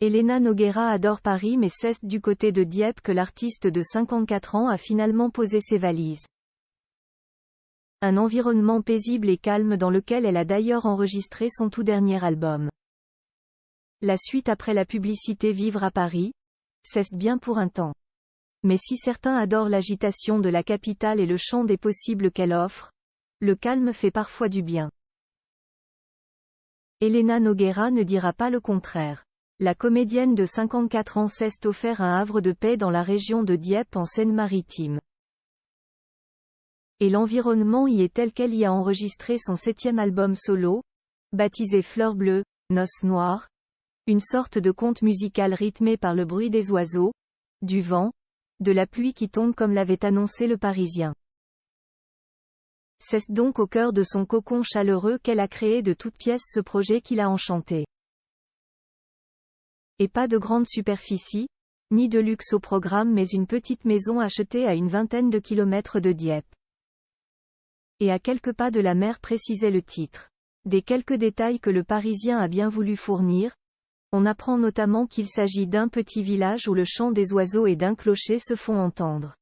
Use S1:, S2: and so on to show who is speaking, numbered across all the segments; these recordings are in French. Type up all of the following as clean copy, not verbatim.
S1: Elena Nogueira adore Paris mais c'est du côté de Dieppe que l'artiste de 54 ans a finalement posé ses valises. Un environnement paisible et calme dans lequel elle a d'ailleurs enregistré son tout dernier album. La suite après la publicité Vivre à Paris, c'est bien pour un temps. Mais si certains adorent l'agitation de la capitale et le champ des possibles qu'elle offre, le calme fait parfois du bien. Elena Nogueira ne dira pas le contraire. La comédienne de 54 ans s'est offert un havre de paix dans la région de Dieppe en Seine-Maritime. Et l'environnement y est tel qu'elle y a enregistré son 7e album solo, baptisé Fleur bleue, Noces noires, une sorte de conte musical rythmé par le bruit des oiseaux, du vent, de la pluie qui tombe comme l'avait annoncé le Parisien. C'est donc au cœur de son cocon chaleureux qu'elle a créé de toutes pièces ce projet qui l'a enchantée. Et pas de grande superficie, ni de luxe au programme mais une petite maison achetée à une vingtaine de kilomètres de Dieppe. Et à quelques pas de la mer précisait le titre. Des quelques détails que le Parisien a bien voulu fournir, on apprend notamment qu'il s'agit d'un petit village où le chant des oiseaux et d'un clocher se font entendre.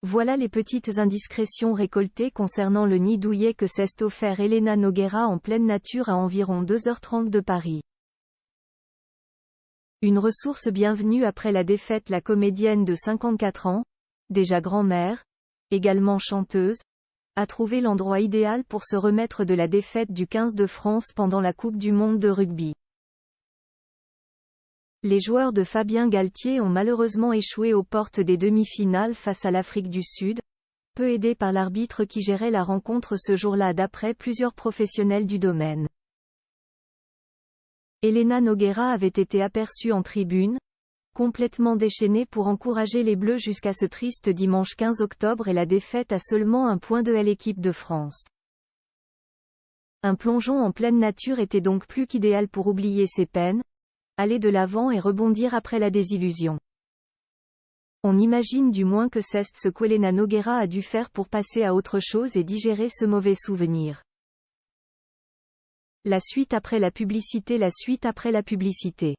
S1: Voilà les petites indiscrétions récoltées concernant le nid douillet que s'est offert Elena Nogueira en pleine nature à environ 2h30 de Paris. Une ressource bienvenue après la défaite. La comédienne de 54 ans, déjà grand-mère, également chanteuse, a trouvé l'endroit idéal pour se remettre de la défaite du 15 de France pendant la Coupe du monde de rugby. Les joueurs de Fabien Galtier ont malheureusement échoué aux portes des demi-finales face à l'Afrique du Sud, peu aidés par l'arbitre qui gérait la rencontre ce jour-là d'après plusieurs professionnels du domaine. Elena Nogueira avait été aperçue en tribune, complètement déchaînée pour encourager les Bleus jusqu'à ce triste dimanche 15 octobre et la défaite à seulement un point de l'équipe de France. Un plongeon en pleine nature était donc plus qu'idéal pour oublier ses peines, aller de l'avant et rebondir après la désillusion. On imagine du moins que c'est ce qu'Elena Nogueira a dû faire pour passer à autre chose et digérer ce mauvais souvenir. La suite après la publicité. La suite après la publicité.